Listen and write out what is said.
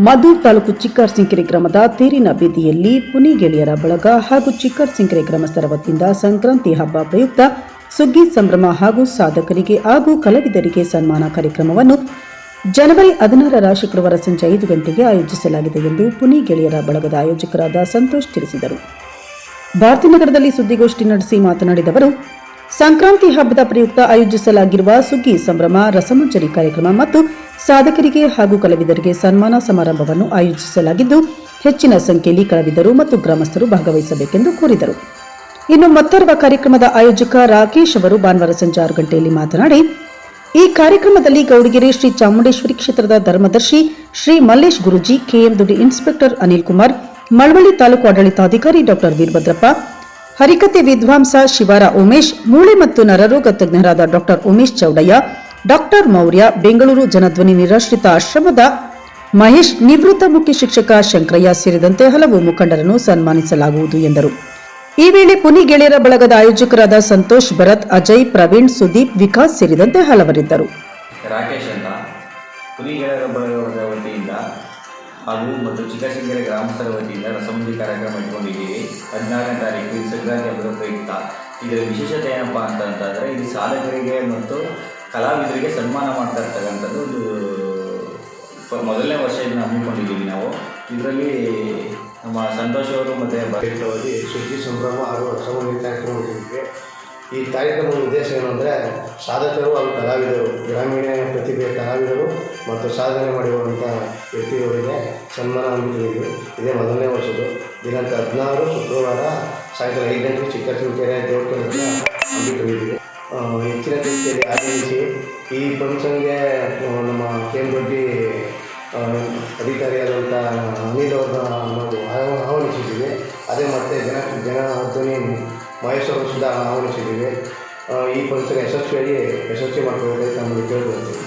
ಮದ್ದೂರು ತಾಲೂಕು ಚಿಕ್ಕರಸಿಂಕೆರೆ ಗ್ರಾಮದ ತೇರಿನ ಬೀದಿಯಲ್ಲಿ ಪುನಿ ಗೆಳೆಯರ ಬಳಗ ಹಾಗೂ ಚಿಕ್ಕರಸಿಂಕೆರೆ ಗ್ರಾಮಸ್ಥರ ವತಿಯಿಂದ ಸಂಕ್ರಾಂತಿ ಹಬ್ಬ ಪ್ರಯುಕ್ತ ಸುಗ್ಗಿ ಸಂಭ್ರಮ ಹಾಗೂ ಸಾಧಕರಿಗೆ ಹಾಗೂ ಕಲಾವಿದರಿಗೆ ಸನ್ಮಾನ ಕಾರ್ಯಕ್ರಮವನ್ನು ಜನವರಿ 16ರ ಶುಕ್ರವಾರ ಸಂಜೆ 5 ಗಂಟೆಗೆ ಆಯೋಜಿಸಲಾಗಿದೆ ಎಂದು ಪುನಿ ಗೆಳೆಯರ ಬಳಗದ ಆಯೋಜಕರಾದ ಸಂತೋಷ್ ತಿಳಿಸಿದರು. ಭಾರತೀನಗರದಲ್ಲಿ ಸುದ್ದಿಗೋಷ್ಠಿ ನಡೆಸಿ ಮಾತನಾಡಿದವರು, ಸಂಕ್ರಾಂತಿ ಹಬ್ಬದ ಪ್ರಯುಕ್ತ ಆಯೋಜಿಸಲಾಗಿರುವ ಸುಗ್ಗಿ ಸಂಭ್ರಮ, ರಸಮಂಜರಿ ಕಾರ್ಯಕ್ರಮ ಮತ್ತು ಸಾಧಕರಿಗೆ ಹಾಗೂ ಕಲಾವಿದರಿಗೆ ಸನ್ಮಾನ ಸಮಾರಂಭವನ್ನು ಆಯೋಜಿಸಲಾಗಿದ್ದು, ಹೆಚ್ಚಿನ ಸಂಖ್ಯೆಯಲ್ಲಿ ಕಲಾವಿದರು ಮತ್ತು ಗ್ರಾಮಸ್ಥರು ಭಾಗವಹಿಸಬೇಕೆಂದು ಕೋರಿದರು. ಇನ್ನು ಮತ್ತೋರ್ವ ಕಾರ್ಯಕ್ರಮದ ಆಯೋಜಕ ರಾಕೇಶ್ ಅವರು ಭಾನುವಾರ ಸಂಜೆ 6 ಗಂಟೆಯಲ್ಲಿ ಮಾತನಾಡಿ, ಈ ಕಾರ್ಯಕ್ರಮದಲ್ಲಿ ಗೌಡಗೆರೆ ಶ್ರೀ ಚಾಮುಂಡೇಶ್ವರಿ ಕ್ಷೇತ್ರದ ಧರ್ಮದರ್ಶಿ ಶ್ರೀ ಮಲ್ಲೇಶ್ ಗುರೂಜಿ, ಕೆಎಂ ದುಡ್ಡಿ ಇನ್ಸ್ಪೆಕ್ಟರ್ ಅನಿಲ್ ಕುಮಾರ್, ಮಳವಳ್ಳಿ ತಾಲೂಕು ಆಡಳಿತಾಧಿಕಾರಿ ಡಾಕ್ಟರ್ ವೀರಭದ್ರಪ್ಪ, ಹರಿಕತೆ ವಿದ್ವಾಂಸ ಶಿವಾರ ಉಮೇಶ್, ಮೂಳೆ ಮತ್ತು ನರರೋಗ ತಜ್ಞರಾದ ಡಾಕ್ಟರ್ ಉಮೇಶ್ ಚೌಡಯ್ಯ, ಡಾಕ್ಟರ್ ಮೌರ್ಯ, ಬೆಂಗಳೂರು ಜನಧ್ವನಿ ನಿರಾಶ್ರಿತ ಆಶ್ರಮದ ಮಹೇಶ್, ನಿವೃತ್ತ ಮುಖ್ಯ ಶಿಕ್ಷಕ ಶಂಕರಯ್ಯ ಸೇರಿದಂತೆ ಹಲವು ಮುಖಂಡರನ್ನು ಸನ್ಮಾನಿಸಲಾಗುವುದು ಎಂದರು. ಈ ವೇಳೆ ಪುನಿ ಗೆಳೆಯರ ಬಳಗದ ಆಯೋಜಕರಾದ ಸಂತೋಷ್, ಭರತ್, ಅಜಯ್, ಪ್ರವೀಣ್, ಸುದೀಪ್, ವಿಕಾಸ್ ಸೇರಿದಂತೆ ಹಲವರಿದ್ದರು. ರಾಕೇಶ್ ಅಂತ ಪುನಿ ಗೆಳೆಯರ ಬಳಗದ ವತಿಯಿಂದ ಹಾಗೂ ಮತ್ತು ಚಿಕ್ಕರಸಿಂಕೆರೆ ಗ್ರಾಮಸ್ಥರ ವತಿಯಿಂದ ರಸಮಂಜರಿ ಕಾರ್ಯಕ್ರಮ ಇಟ್ಕೊಂಡಿದ್ದೀವಿ. 16ನೇ ತಾರೀಕು ಸಂಕ್ರಾಂತಿ ಹಬ್ಬದ ಪ್ರಯುಕ್ತ. ಇದರ ವಿಶೇಷತೆ ಏನಪ್ಪ ಅಂತಂದರೆ, ಇದು ಸಾಧಕರಿಗೆ ಮತ್ತು ಕಲಾವಿದರಿಗೆ ಸನ್ಮಾನ ಮಾಡ್ತಾ ಇರ್ತಕ್ಕಂಥದ್ದು ಮೊದಲನೇ ವರ್ಷ ಇದನ್ನು ಹಮ್ಮಿಕೊಂಡಿದ್ದೀವಿ ನಾವು. ಇದರಲ್ಲಿ ನಮ್ಮ ಸಂತೋಷ್ ಅವರು ಮತ್ತು ಬರೀತವಾಗಿ ಸುಗ್ಗಿ ಸಂಭ್ರಮ ಹಾಗೂ ರಸಮಂಜರಿ ಕಾರ್ಯಕ್ರಮ ಇಟ್ಟಿದ್ದೀವಿ. ಈ ಕಾರ್ಯಕ್ರಮದ ಉದ್ದೇಶ ಏನು ಅಂದರೆ, ಸಾಧಕರು ಹಾಗೂ ಕಲಾವಿದರು, ಗ್ರಾಮೀಣ ಪ್ರತಿಭೆಯ ಕಲಾವಿದರು ಮತ್ತು ಸಾಧನೆ ಮಾಡಿರುವಂಥ ವ್ಯಕ್ತಿಗಳಿಗೆ ಸನ್ಮಾನ ಹಮ್ಮಿಕೊಂಡಿದ್ದೀವಿ. ಇದೇ ಮೊದಲನೇ ವರ್ಷದ್ದು. ದಿನಾಂಕ 16 ಶುಕ್ರವಾರ ಸಾಯಂಕಾಲ 5 ಗಂಟೆಗೆ ಚಿಕ್ಕರಸಿಂಕೆರೆ ದೇವಸ್ಥಾನದ ಹಮ್ಮಿಕೊಂಡಿದ್ದೀವಿ. ಹೆಚ್ಚಿನ ಸಂಖ್ಯೆಯಲ್ಲಿ ಆಗಮಿಸಿ ಈ ಫಂಕ್ಷನ್ಗೆ ನಮ್ಮ ಕೆಎಂ ದುಡ್ಡಿ ಅಧಿಕಾರಿಯಾದಂಥ ಅನಿಲ್ ಅವ್ರನ್ನ ನಾವು ಆಹ್ವಾನಿಸಿದ್ದೀವಿ. ಅದೇ ಮತ್ತು ಜನಧ್ವನಿ ಮಹೇಶ್ ಅವರು ಸುಧಾ ಆಹ್ವಾನಿಸಿದ್ದೀವಿ. ಈ ಫಂಕ್ಷನ್ ಯಶಸ್ವಿ ಮಾಡಬೇಕಾಗಿ ನಮ್ಮಲ್ಲಿ ಕೇಳ್ಕೊಳ್ತೀವಿ.